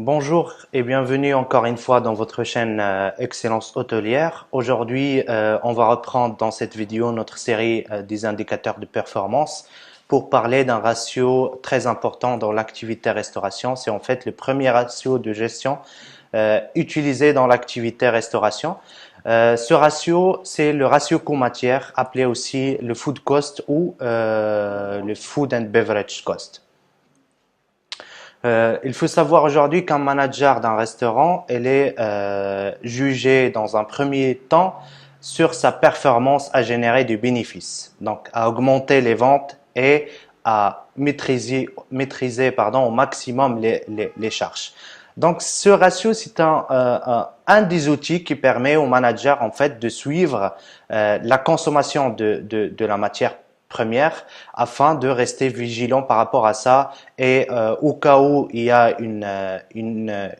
Bonjour et bienvenue encore une fois dans votre chaîne Excellence Hôtelière. Aujourd'hui, on va reprendre dans cette vidéo notre série des indicateurs de performance pour parler d'un ratio très important dans l'activité restauration. C'est en fait le premier ratio de gestion utilisé dans l'activité restauration. Ce ratio, c'est le ratio coût-matière, appelé aussi le food cost ou le food and beverage cost. Il faut savoir aujourd'hui qu'un manager d'un restaurant, elle est jugé dans un premier temps sur sa performance à générer du bénéfice, donc à augmenter les ventes et à maîtriser au maximum les charges. Donc ce ratio, c'est un des outils qui permet au manager en fait de suivre la consommation de la matière première afin de rester vigilant par rapport à ça et au cas où il y a une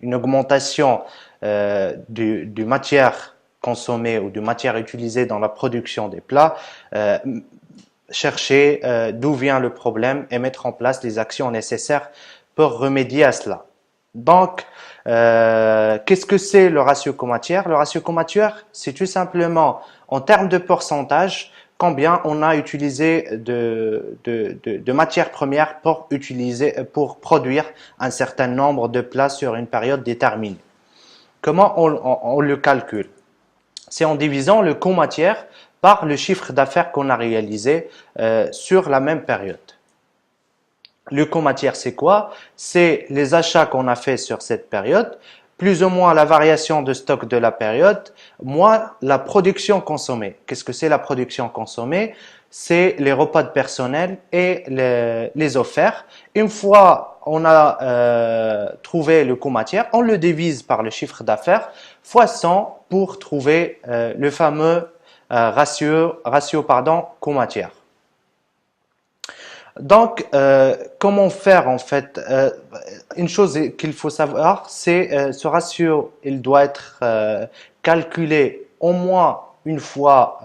augmentation du matière consommée ou de matière utilisée dans la production des plats, chercher d'où vient le problème et mettre en place les actions nécessaires pour remédier à cela. Donc, qu'est-ce que c'est le ratio coût-matière? Le ratio coût-matière, c'est tout simplement en termes de pourcentage combien on a utilisé de matières premières pour produire un certain nombre de plats sur une période déterminée. Comment on le calcule? C'est en divisant le coût matière par le chiffre d'affaires qu'on a réalisé sur la même période. Le coût matière, c'est quoi? C'est les achats qu'on a fait sur cette période, plus ou moins la variation de stock de la période, moins la production consommée. Qu'est-ce que c'est la production consommée? C'est les repas de personnel et les offerts. Une fois on a trouvé le coût matière, on le divise par le chiffre d'affaires fois 100 pour trouver le fameux ratio coût matière. Donc, comment faire en fait? Une chose qu'il faut savoir, c'est ce ratio, il doit être calculé au moins une fois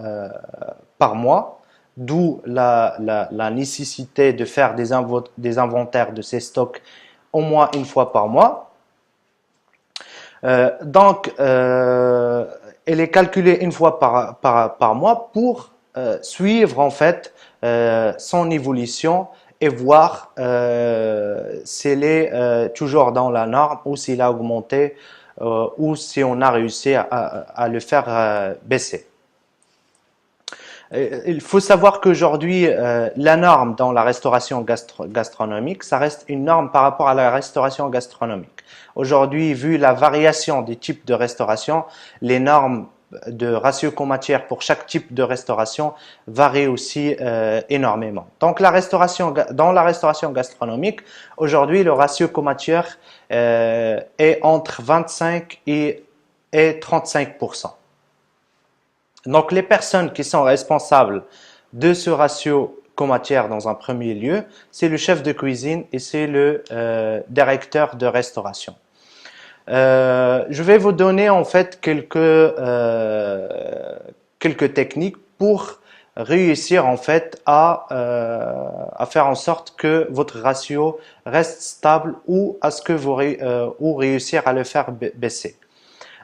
par mois, d'où la nécessité de faire des inventaires de ces stocks au moins une fois par mois. Donc, elle est calculée une fois par mois pour suivre en fait son évolution et voir s'il est toujours dans la norme ou s'il a augmenté ou si on a réussi à le faire baisser. Il faut savoir qu'aujourd'hui, la norme dans la restauration gastronomique, ça reste une norme par rapport à la restauration gastronomique. Aujourd'hui, vu la variation des types de restauration, les normes de ratio coût-matière pour chaque type de restauration varient aussi énormément. Donc, dans la restauration gastronomique, aujourd'hui, le ratio coût-matière est entre 25 et 35%. Donc, les personnes qui sont responsables de ce ratio coût-matière dans un premier lieu, c'est le chef de cuisine et c'est le directeur de restauration. Je vais vous donner en fait quelques techniques pour réussir en fait à faire en sorte que votre ratio reste stable ou à ce que ou réussir à le faire baisser.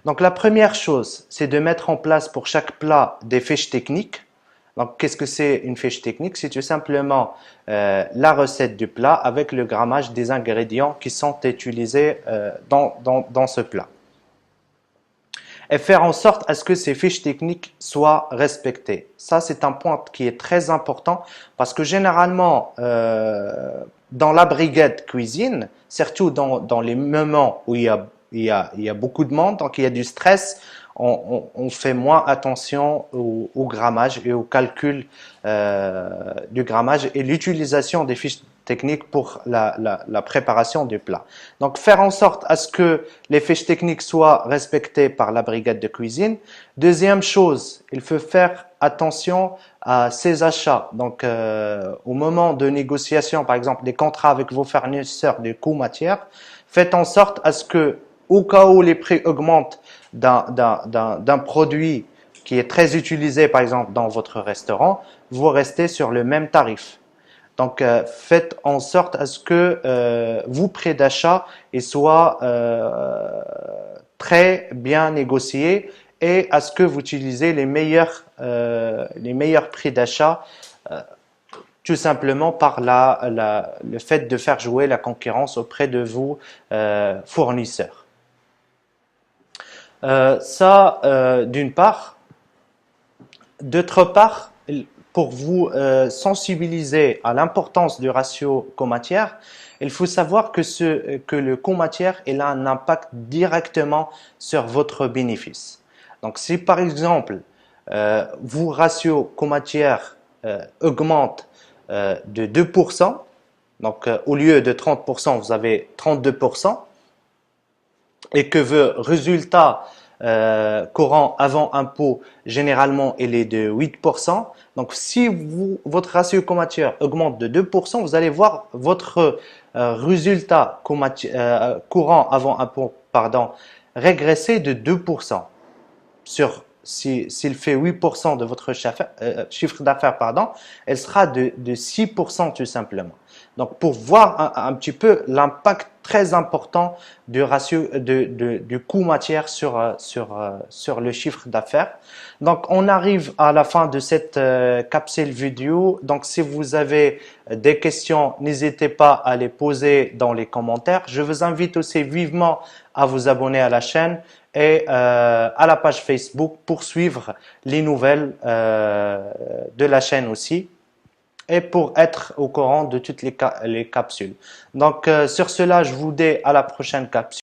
Donc la première chose, c'est de mettre en place pour chaque plat des fiches techniques. Donc qu'est-ce que c'est une fiche technique? C'est tout simplement la recette du plat avec le grammage des ingrédients qui sont utilisés dans ce plat. Et faire en sorte à ce que ces fiches techniques soient respectées. Ça, c'est un point qui est très important parce que généralement, dans la brigade cuisine, surtout dans les moments où il y a beaucoup de monde, donc il y a du stress, on fait moins attention au grammage et au calcul du grammage et l'utilisation des fiches techniques pour la préparation du plat. Donc, faire en sorte à ce que les fiches techniques soient respectées par la brigade de cuisine. Deuxième chose, il faut faire attention à ses achats. Donc, au moment de négociation, par exemple, des contrats avec vos fournisseurs de coûts matières, faites en sorte à ce que, au cas où les prix augmentent d'un produit qui est très utilisé, par exemple, dans votre restaurant, vous restez sur le même tarif. Donc, faites en sorte à ce que vos prix d'achat soient très bien négociés et à ce que vous utilisez les meilleurs prix d'achat tout simplement par le fait de faire jouer la concurrence auprès de vos fournisseurs. D'une part. D'autre part, pour vous sensibiliser à l'importance du ratio coût-matière, il faut savoir que le coût-matière il a un impact directement sur votre bénéfice. Donc, si par exemple, vos ratios coût-matière augmentent de 2%, donc au lieu de 30%, vous avez 32%, et que vos résultats courant avant impôt, généralement, il est de 8%. Donc, si votre ratio coût-matière augmente de 2%, vous allez voir votre résultat courant avant impôt, régresser de 2%. S'il fait 8% de votre chiffre d'affaires, elle sera de 6% tout simplement. Donc, pour voir un petit peu l'impact très important du ratio du coût-matière sur le chiffre d'affaires. Donc, on arrive à la fin de cette capsule vidéo. Donc, si vous avez des questions, n'hésitez pas à les poser dans les commentaires. Je vous invite aussi vivement à vous abonner à la chaîne et à la page Facebook pour suivre les nouvelles de la chaîne aussi et pour être au courant de toutes les capsules. Donc, sur cela, je vous dis à la prochaine capsule.